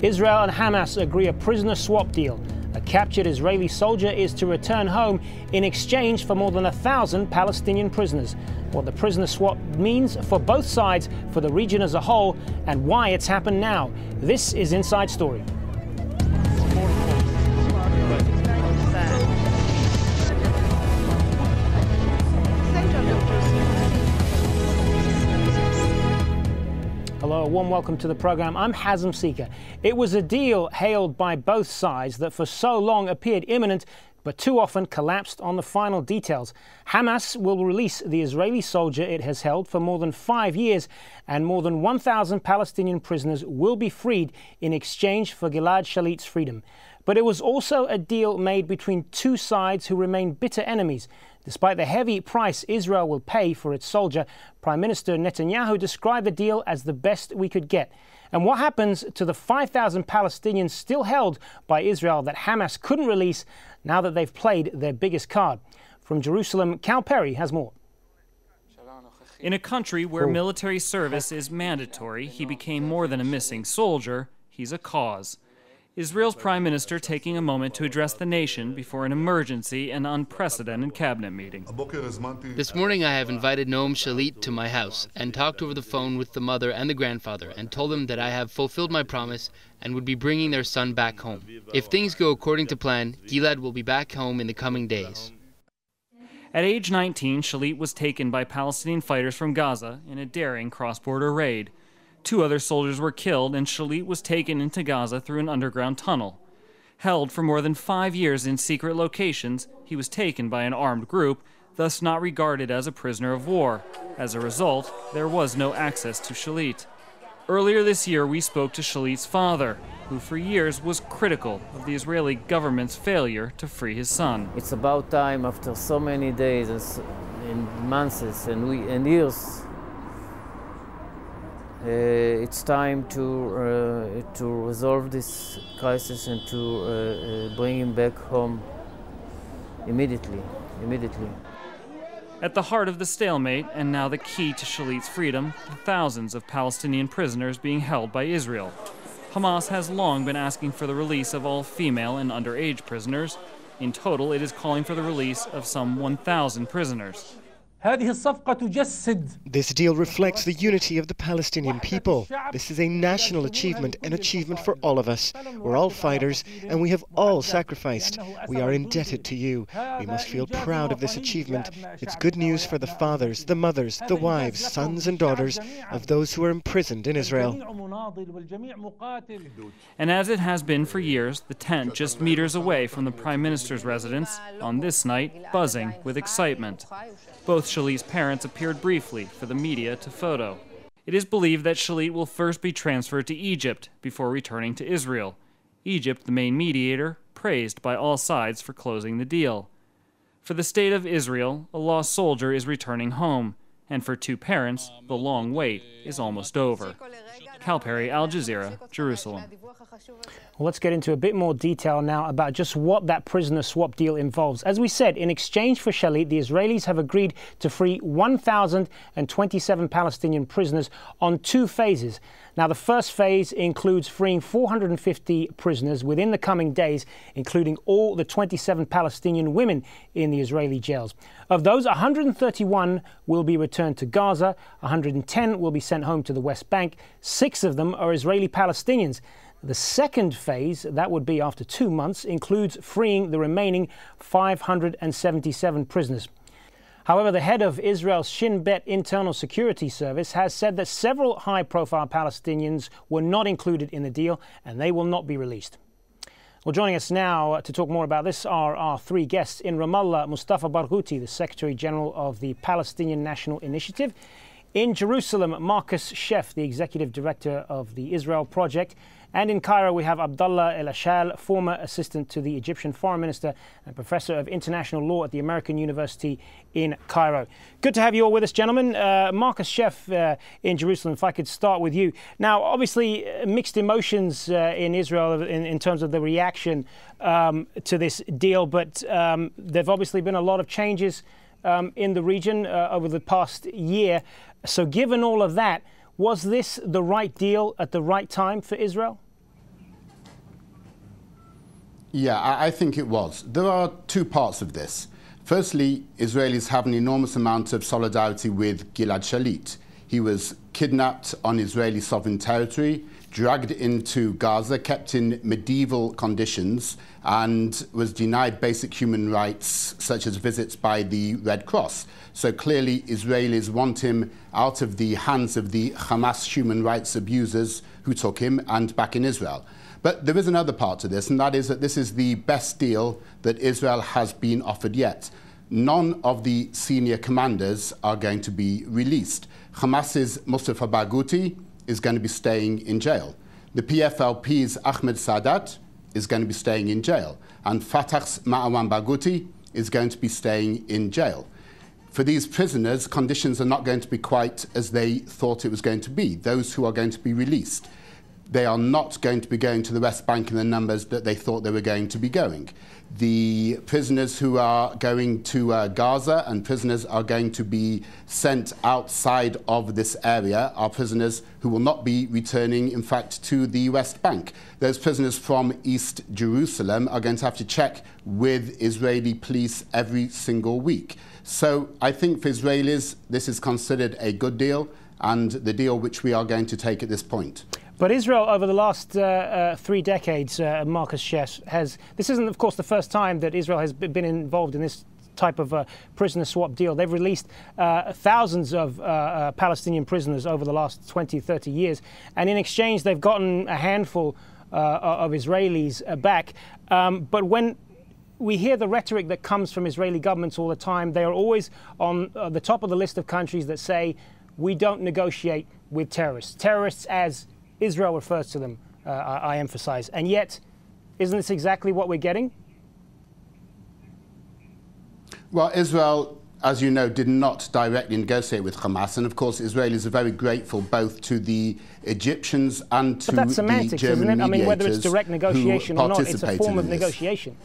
Israel and Hamas agree a prisoner swap deal. A captured Israeli soldier is to return home in exchange for more than 1,000 Palestinian prisoners. What the prisoner swap means for both sides, for the region as a whole, and why it's happened now. This is Inside Story. Hello, a warm welcome to the program. I'm Hazem Seeker. It was a deal hailed by both sides that for so long appeared imminent, but too often collapsed on the final details. Hamas will release the Israeli soldier it has held for more than 5 years, and more than 1,000 Palestinian prisoners will be freed in exchange for Gilad Shalit's freedom. But it was also a deal made between two sides who remain bitter enemies. Despite the heavy price Israel will pay for its soldier, Prime Minister Netanyahu described the deal as the best we could get. And what happens to the 5,000 Palestinians still held by Israel that Hamas couldn't release now that they've played their biggest card? From Jerusalem, Cal Perry has more. In a country where military service is mandatory, he became more than a missing soldier, he's a cause. Israel's prime minister taking a moment to address the nation before an emergency and unprecedented cabinet meeting. This morning I have invited Noam Shalit to my house and talked over the phone with the mother and the grandfather and told them that I have fulfilled my promise and would be bringing their son back home. If things go according to plan, Gilad will be back home in the coming days. At age 19, Shalit was taken by Palestinian fighters from Gaza in a daring cross-border raid. 2 other soldiers were killed, and Shalit was taken into Gaza through an underground tunnel. Held for more than 5 years in secret locations, he was taken by an armed group, thus not regarded as a prisoner of war. As a result, there was no access to Shalit. Earlier this year, we spoke to Shalit's father, who for years was critical of the Israeli government's failure to free his son. It's about time, after so many days and months and years, it's time to resolve this crisis and to bring him back home immediately. At the heart of the stalemate, and now the key to Shalit's freedom, the thousands of Palestinian prisoners being held by Israel. Hamas has long been asking for the release of all female and underage prisoners. In total, it is calling for the release of some 1,000 prisoners. This deal reflects the unity of the Palestinian people. This is a national achievement, an achievement for all of us. We're all fighters, and we have all sacrificed. We are indebted to you. We must feel proud of this achievement. It's good news for the fathers, the mothers, the wives, sons and daughters of those who are imprisoned in Israel. And as it has been for years, the tent just meters away from the Prime Minister's residence, on this night, buzzing with excitement. Both Shalit's parents appeared briefly for the media to photo. It is believed that Shalit will first be transferred to Egypt before returning to Israel. Egypt, the main mediator, praised by all sides for closing the deal. For the state of Israel, a lost soldier is returning home, and for 2 parents, the long wait is almost over. Cal Perry, Al Jazeera, Jerusalem. Well, let's get into a bit more detail now about just what that prisoner swap deal involves. As we said, in exchange for Shalit, the Israelis have agreed to free 1,027 Palestinian prisoners on 2 phases. Now, the first phase includes freeing 450 prisoners within the coming days, including all the 27 Palestinian women in the Israeli jails. Of those, 131 will be returned to Gaza, 110 will be sent home to the West Bank. 6 of them are Israeli Palestinians. The second phase, that would be after 2 months, includes freeing the remaining 577 prisoners. However, the head of Israel's Shin Bet Internal Security Service has said that several high-profile Palestinians were not included in the deal, and they will not be released. Well, joining us now to talk more about this are our 3 guests. In Ramallah, Mustafa Barghouti, the Secretary General of the Palestinian National Initiative. In Jerusalem, Marcus Sheff, the Executive Director of the Israel Project. And in Cairo, we have Abdallah El Ashal, former assistant to the Egyptian Foreign Minister and Professor of International Law at the American University in Cairo. Good to have you all with us, gentlemen. Marcus Sheff in Jerusalem, if I could start with you. Now, obviously, mixed emotions in Israel in terms of the reaction to this deal, but there have obviously been a lot of changes in the region over the past year. So given all of that, was this the right deal at the right time for Israel? Yeah, I think it was. There are two parts of this. Firstly, Israelis have an enormous amount of solidarity with Gilad Shalit. He was kidnapped on Israeli sovereign territory, dragged into Gaza, kept in medieval conditions, and was denied basic human rights, such as visits by the Red Cross. So clearly, Israelis want him out of the hands of the Hamas human rights abusers who took him and back in Israel. But there is another part to this, and that is that this is the best deal that Israel has been offered yet. None of the senior commanders are going to be released. Hamas's Mustafa Barghouti is going to be staying in jail. The PFLP's Ahmed Sadat is going to be staying in jail. And Fatah's Ma'awan Barghouti is going to be staying in jail. For these prisoners, conditions are not going to be quite as they thought it was going to be. Those who are going to be released, they are not going to be going to the West Bank in the numbers that they thought they were going to be going. The prisoners who are going to Gaza and prisoners are going to be sent outside of this area are prisoners who will not be returning, in fact, to the West Bank. Those prisoners from East Jerusalem are going to have to check with Israeli police every single week. So I think for Israelis, this is considered a good deal and the deal which we are going to take at this point. But Israel, over the last 3 decades, Marcus Scherz, this isn't, of course, the first time that Israel has been involved in this type of prisoner swap deal. They've released thousands of Palestinian prisoners over the last 20, 30 years. And in exchange, they've gotten a handful of Israelis back. But when we hear the rhetoric that comes from Israeli governments all the time, they are always on the top of the list of countries that say, we don't negotiate with terrorists. Terrorists as Israel refers to them, I emphasize. And yet, isn't this exactly what we're getting? Well, Israel, as you know, did not directly negotiate with Hamas. And of course, Israelis are very grateful both to the Egyptians and to the German mediators. But that's semantics, isn't it? I mean, whether it's direct negotiation or not, it's a form of negotiation.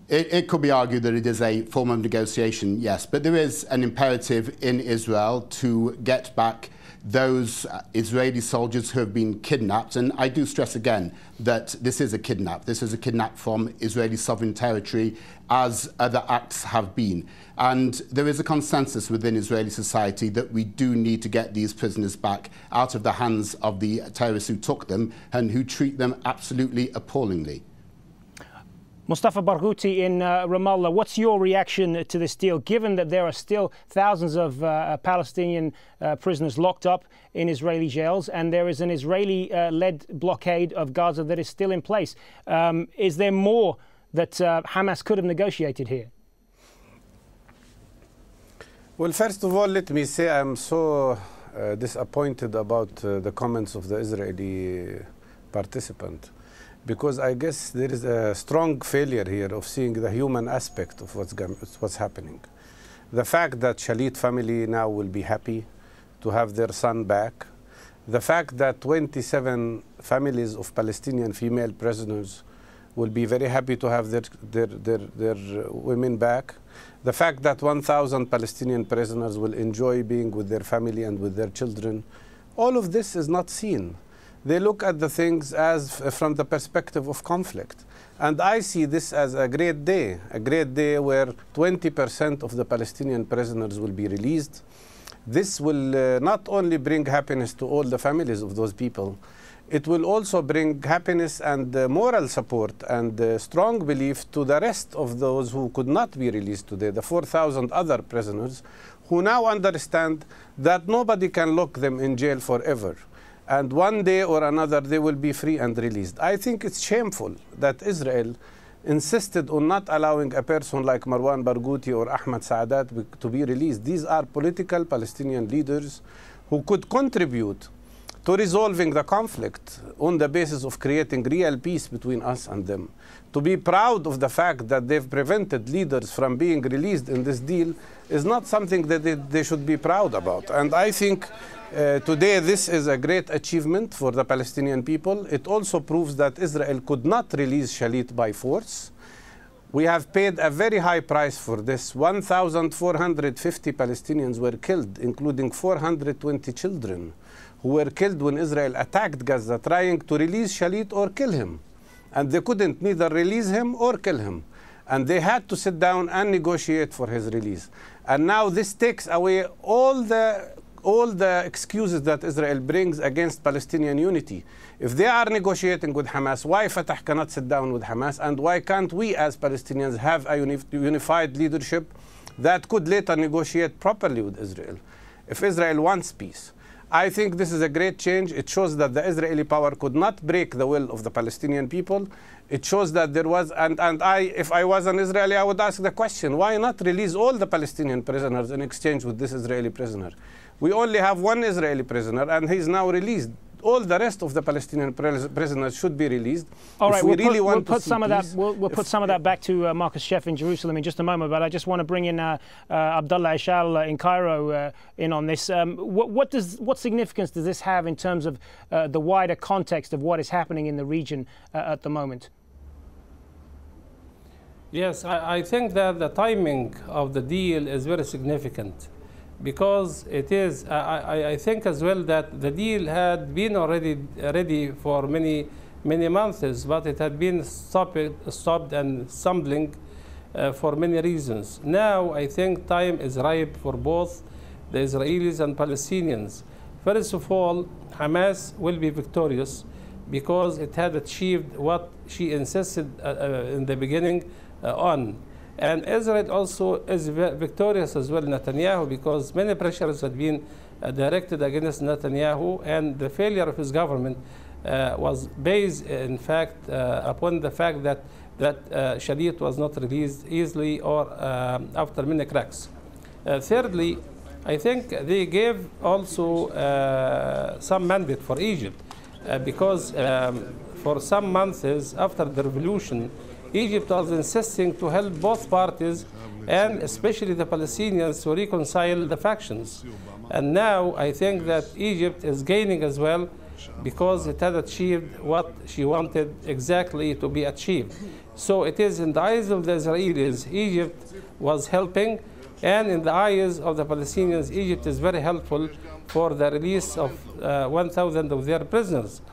It could be argued that it is a form of negotiation, yes. But there is an imperative in Israel to get back those Israeli soldiers who have been kidnapped. And I do stress again that this is a kidnap. This is a kidnap from Israeli sovereign territory, as other acts have been. And there is a consensus within Israeli society that we do need to get these prisoners back out of the hands of the terrorists who took them and who treat them absolutely appallingly. Mustafa Barghouti in Ramallah, what's your reaction to this deal, given that there are still thousands of Palestinian prisoners locked up in Israeli jails and there is an Israeli-led blockade of Gaza that is still in place? Is there more that Hamas could have negotiated here? Well, first of all, let me say I'm so disappointed about the comments of the Israeli participant, because I guess there is a strong failure here of seeing the human aspect of what's happening. The fact that Shalit family now will be happy to have their son back. The fact that 27 families of Palestinian female prisoners will be very happy to have their women back. The fact that 1,000 Palestinian prisoners will enjoy being with their family and with their children. All of this is not seen. They look at the things as from the perspective of conflict. And I see this as a great day where 20% of the Palestinian prisoners will be released. This will not only bring happiness to all the families of those people, it will also bring happiness and moral support and strong belief to the rest of those who could not be released today, the 4,000 other prisoners who now understand that nobody can lock them in jail forever. And one day or another, they will be free and released. I think it's shameful that Israel insisted on not allowing a person like Marwan Barghouti or Ahmed Sadat to be released. These are political Palestinian leaders who could contribute to resolving the conflict on the basis of creating real peace between us and them. To be proud of the fact that they've prevented leaders from being released in this deal is not something that they should be proud about. And I think today this is a great achievement for the Palestinian people. It also proves that Israel could not release Shalit by force. We have paid a very high price for this. 1,450 Palestinians were killed, including 420 children. who were killed when Israel attacked Gaza, trying to release Shalit or kill him. And they couldn't neither release him or kill him. And they had to sit down and negotiate for his release. And now this takes away all the excuses that Israel brings against Palestinian unity. If they are negotiating with Hamas, why Fatah cannot sit down with Hamas? And why can't we as Palestinians have a unified leadership that could later negotiate properly with Israel, if Israel wants peace? I think this is a great change. It shows that the Israeli power could not break the will of the Palestinian people. It shows that there was, if I was an Israeli, I would ask the question, why not release all the Palestinian prisoners in exchange with this Israeli prisoner? We only have one Israeli prisoner, and he's now released. All the rest of the Palestinian prisoners should be released. All right, we'll put some of that back to Marcus Sheff in Jerusalem in just a moment. But I just want to bring in Abdullah Ishal in Cairo in on this. What significance does this have in terms of the wider context of what is happening in the region at the moment? Yes, I think that the timing of the deal is very significant. Because it is, I think as well that the deal had been already ready for many months, but it had been stopped and stumbling for many reasons. Now I think time is ripe for both the Israelis and Palestinians. First of all, Hamas will be victorious because it had achieved what she insisted in the beginning on. And Israel also is victorious as well, Netanyahu, because many pressures had been directed against Netanyahu, and the failure of his government was based, in fact, upon the fact that Shalit was not released easily or after many cracks. Thirdly, I think they gave also some mandate for Egypt, because for some months after the revolution, Egypt was insisting to help both parties, and especially the Palestinians, to reconcile the factions. And now I think that Egypt is gaining as well, because it had achieved what she wanted exactly to be achieved. So it is in the eyes of the Israelis, Egypt was helping, and in the eyes of the Palestinians, Egypt is very helpful for the release of 1,000 of their prisoners.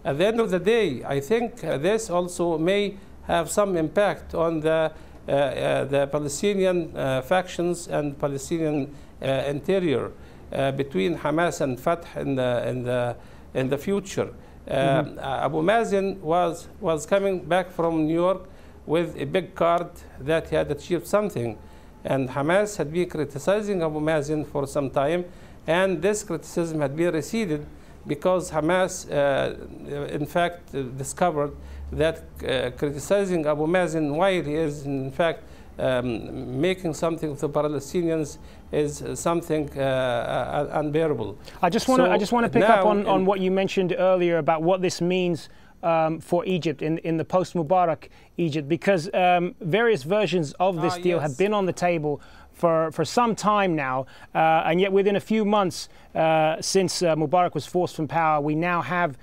At the end of the day, I think this also may have some impact on the Palestinian factions and Palestinian interior between Hamas and Fatah in the future. Abu Mazen was coming back from New York with a big card that he had achieved something, and Hamas had been criticizing Abu Mazen for some time, and this criticism had been receded because Hamas, in fact, discovered that criticizing Abu Mazen while he is, in fact, making something for the Palestinians is something unbearable. I just want to pick up on what you mentioned earlier about what this means for Egypt in the post-Mubarak Egypt, because various versions of this deal have been on the table for some time now, and yet within a few months since Mubarak was forced from power, we now have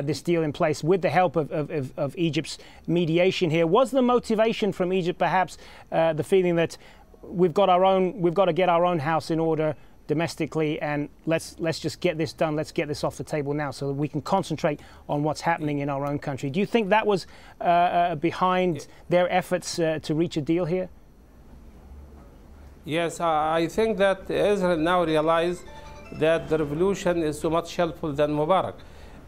this deal in place with the help of Egypt's mediation here. Was the motivation from Egypt perhaps the feeling that we've got to get our own house in order domestically, and let's just get this done, let's get this off the table now so that we can concentrate on what's happening in our own country? Do you think that was behind their efforts to reach a deal here? Yes, I think that Israel now realized that the revolution is so much helpful than Mubarak,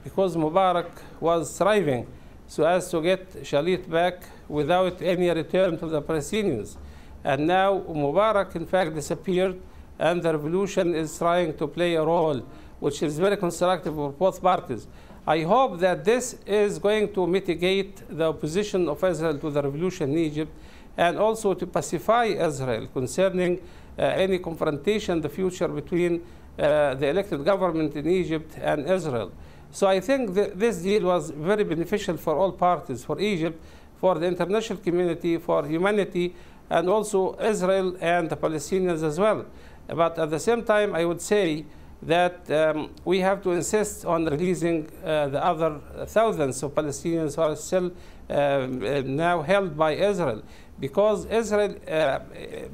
because Mubarak was thriving so as to get Shalit back without any return to the Palestinians. And now Mubarak, in fact, disappeared, and the revolution is trying to play a role, which is very constructive for both parties. I hope that this is going to mitigate the opposition of Israel to the revolution in Egypt, and also to pacify Israel concerning any confrontation in the future between the elected government in Egypt and Israel. So I think this deal was very beneficial for all parties, for Egypt, for the international community, for humanity, and also Israel and the Palestinians as well. But at the same time, I would say that we have to insist on releasing the other thousands of Palestinians who are still now held by Israel, because Israel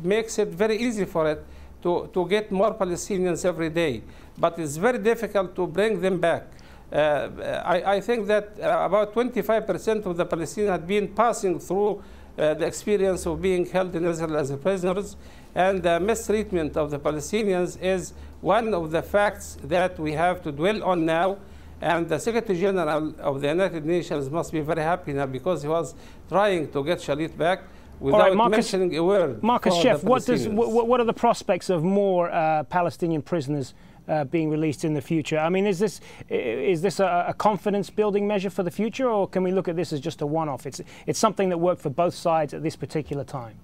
makes it very easy for it to get more Palestinians every day. but it's very difficult to bring them back. I think that about 25% of the Palestinians had been passing through the experience of being held in Israel as prisoners, and the mistreatment of the Palestinians is one of the facts that we have to dwell on now. And the Secretary General of the United Nations must be very happy now, because he was trying to get Shalit back without mentioning a word. Marcus Sheff, what are the prospects of more Palestinian prisoners being released in the future? I mean, is this a confidence-building measure for the future, or can we look at this as just a one-off? It's something that worked for both sides at this particular time.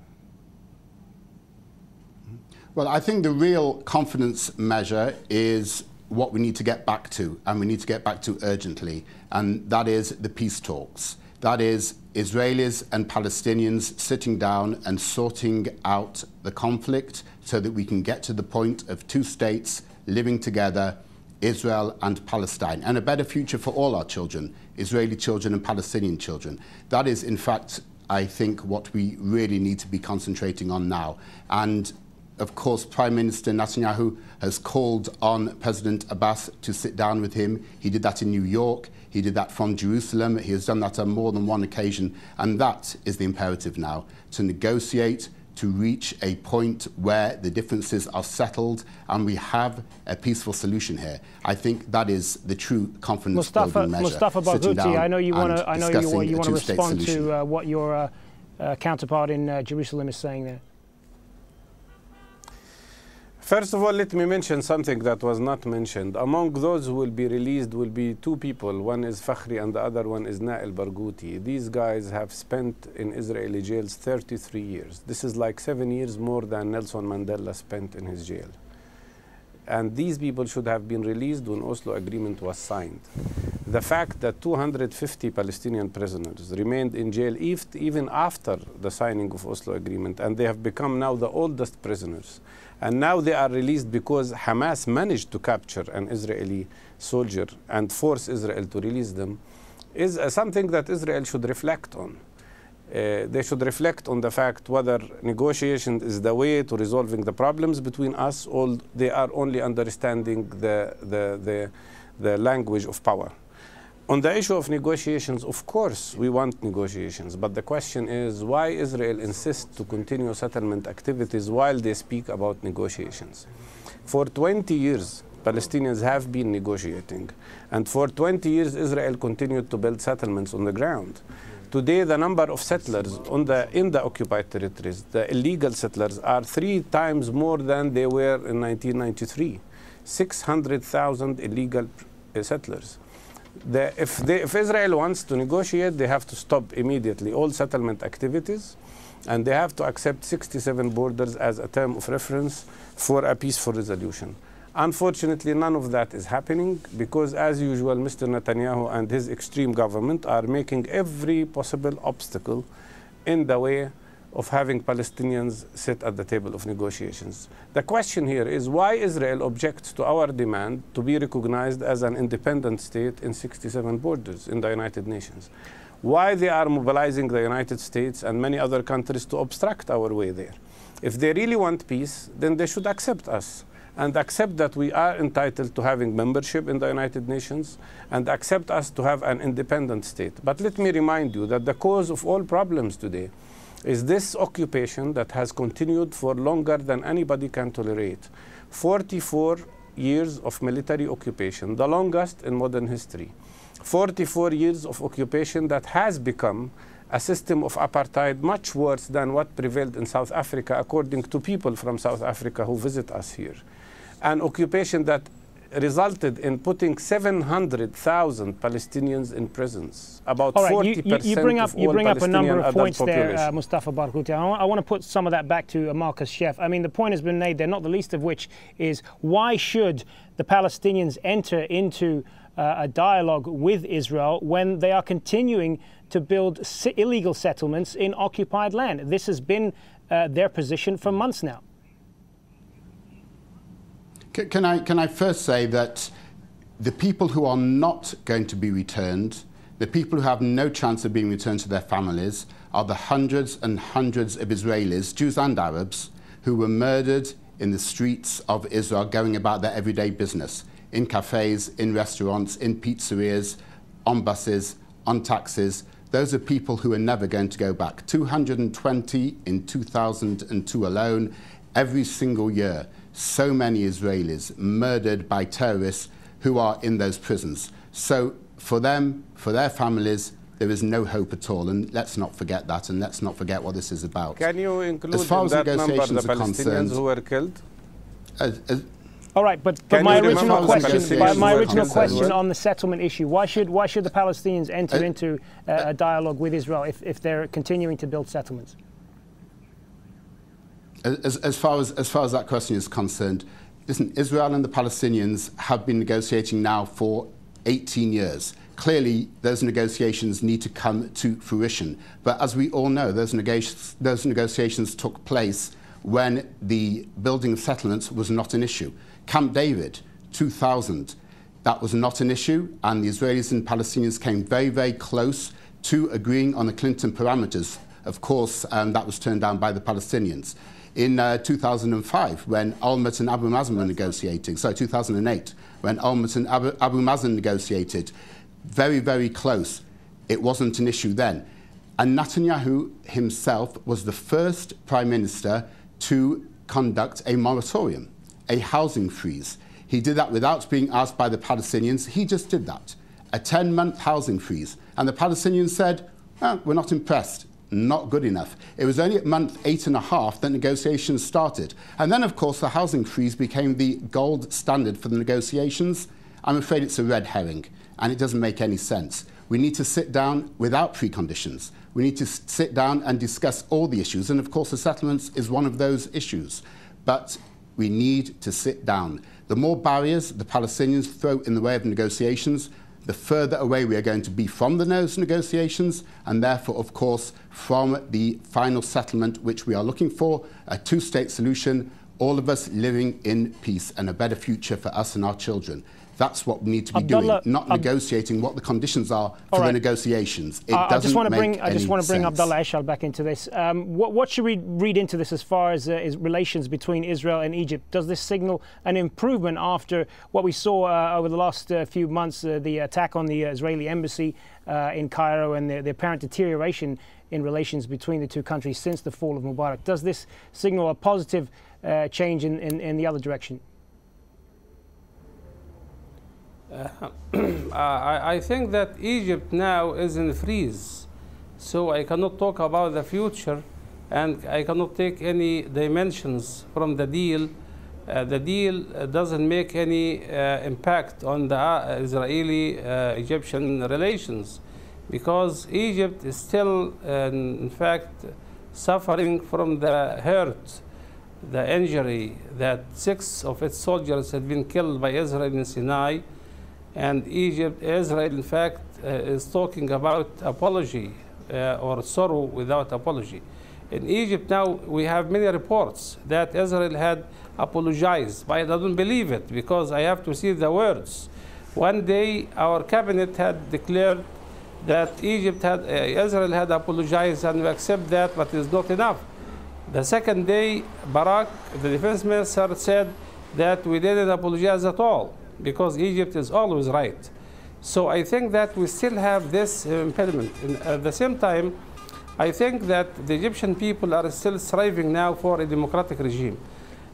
Well, I think the real confidence measure is what we need to get back to, and we need to get back to urgently, and that is the peace talks. That is Israelis and Palestinians sitting down and sorting out the conflict so that we can get to the point of two states living together, Israel and Palestine, and a better future for all our children, Israeli children and Palestinian children. That is, in fact, I think, what we really need to be concentrating on now. And of course, Prime Minister Netanyahu has called on President Abbas to sit down with him. He did that in New York. He did that from Jerusalem. He has done that on more than one occasion. And that is the imperative now, to negotiate, to reach a point where the differences are settled and we have a peaceful solution here. I think that is the true confidence-building measure. Mustafa Barghouti, I know you want to respond to what your counterpart in Jerusalem is saying there. First of all, let me mention something that was not mentioned. Among those who will be released will be two people. One is Fakhri and the other one is Nail Barghouti. These guys have spent in Israeli jails 33 years. This is like 7 years more than Nelson Mandela spent in his jail. And these people should have been released when Oslo Agreement was signed. The fact that 250 Palestinian prisoners remained in jail even after the signing of Oslo Agreement, and they have become now the oldest prisoners. And now they are released because Hamas managed to capture an Israeli soldier and force Israel to release them, is something that Israel should reflect on. They should reflect on the fact whether negotiation is the way to resolving the problems between us, or they are only understanding the language of power. On the issue of negotiations, of course, we want negotiations, but the question is why Israel insists to continue settlement activities while they speak about negotiations. For 20 years, Palestinians have been negotiating, and for 20 years, Israel continued to build settlements on the ground. Today, the number of settlers in the occupied territories, the illegal settlers, are 3 times more than they were in 1993. 600,000 illegal settlers. If Israel wants to negotiate, they have to stop immediately all settlement activities, and they have to accept 67 borders as a term of reference for a peaceful resolution. Unfortunately, none of that is happening because, as usual, Mr. Netanyahu and his extreme government are making every possible obstacle in the way of having Palestinians sit at the table of negotiations. The question here is why Israel objects to our demand to be recognized as an independent state in 67 borders in the United Nations. Why they are mobilizing the United States and many other countries to obstruct our way there. If they really want peace, then they should accept us and accept that we are entitled to having membership in the United Nations and accept us to have an independent state. But let me remind you that the cause of all problems today is this occupation that has continued for longer than anybody can tolerate. 44 years of military occupation, the longest in modern history. 44 years of occupation that has become a system of apartheid much worse than what prevailed in South Africa, according to people from South Africa who visit us here. An occupation that resulted in putting 700,000 Palestinians in prisons. About 40% you bring up a number of points population. there, Mustafa Barghouti. I want to put some of that back to Marcus Sheff. I mean, the point has been made there, not the least of which is why should the Palestinians enter into a dialogue with Israel when they are continuing to build illegal settlements in occupied land? This has been their position for months now. Can I first say that the people who are not going to be returned, the people who have no chance of being returned to their families, are the hundreds and hundreds of Israelis, Jews and Arabs, who were murdered in the streets of Israel going about their everyday business, in cafes, in restaurants, in pizzerias, on buses, on taxis. Those are people who are never going to go back. 220 in 2002 alone, every single year. So many Israelis murdered by terrorists who are in those prisons. So for them, for their families, there is no hope at all, and let's not forget that, and let's not forget what this is about. Can you include as far in as that number the negotiations are Palestinians concerned, who were killed? All right, but my original question on the settlement issue: why should the Palestinians enter into a dialogue with Israel if they're continuing to build settlements? As far as that question is concerned, listen, Israel and the Palestinians have been negotiating now for 18 years. Clearly, those negotiations need to come to fruition. But as we all know, those negotiations took place when the building of settlements was not an issue. Camp David, 2000, that was not an issue, and the Israelis and Palestinians came very, very close to agreeing on the Clinton parameters. Of course, that was turned down by the Palestinians. In 2005, when Olmert and Abu Mazen were negotiating, 2008, when Olmert and Abu Mazen negotiated, very, very close. It wasn't an issue then. And Netanyahu himself was the first prime minister to conduct a moratorium, a housing freeze. He did that without being asked by the Palestinians. He just did that, a 10-month housing freeze. And the Palestinians said, oh, we're not impressed, not good enough. It was only at month 8.5 that negotiations started. And then, of course, the housing freeze became the gold standard for the negotiations. I'm afraid it's a red herring, and it doesn't make any sense. We need to sit down without preconditions. We need to sit down and discuss all the issues, and of course the settlements is one of those issues. But we need to sit down. The more barriers the Palestinians throw in the way of negotiations, the further away we are going to be from those negotiations, and therefore, of course, from the final settlement which we are looking for, a two-state solution, all of us living in peace and a better future for us and our children. That's what we need to be doing, not negotiating what the conditions are for the negotiations. It doesn't make any sense. I just want to bring Abdullah Eshal back into this. What should we read into this as far as relations between Israel and Egypt? Does this signal an improvement after what we saw over the last few months, the attack on the Israeli embassy in Cairo and the apparent deterioration in relations between the two countries since the fall of Mubarak? Does this signal a positive change in the other direction? I think that Egypt now is in freeze, so I cannot talk about the future, and I cannot take any dimensions from the deal. The deal doesn't make any impact on the Israeli-Egyptian relations, because Egypt is still, in fact, suffering from the hurt, the injury that 6 of its soldiers had been killed by Israel in Sinai. And Israel, in fact, is talking about apology or sorrow without apology. In Egypt now, we have many reports that Israel had apologized, but I don't believe it because I have to see the words. One day, our cabinet had declared that Israel had apologized, and we accept that, but it's not enough. The second day, Barak, the defense minister, said that we didn't apologize at all, because Egypt is always right. So I think that we still have this impediment. And at the same time, I think that the Egyptian people are still striving now for a democratic regime.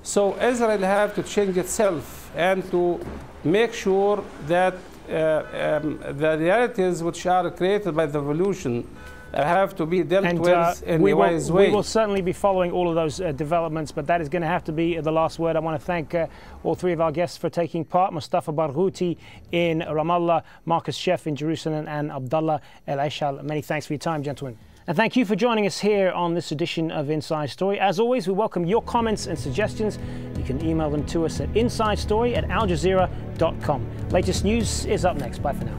So Israel have to change itself and to make sure that the realities which are created by the revolution have to be dealt with in a wise way. We will certainly be following all of those developments, but that is going to have to be the last word. I want to thank all three of our guests for taking part: Mustafa Barghouti in Ramallah, Marcus Sheff in Jerusalem, and Abdullah El Eshal. Many thanks for your time, gentlemen. And thank you for joining us here on this edition of Inside Story. As always, we welcome your comments and suggestions. You can email them to us at insidestory@aljazeera.com. Latest news is up next. Bye for now.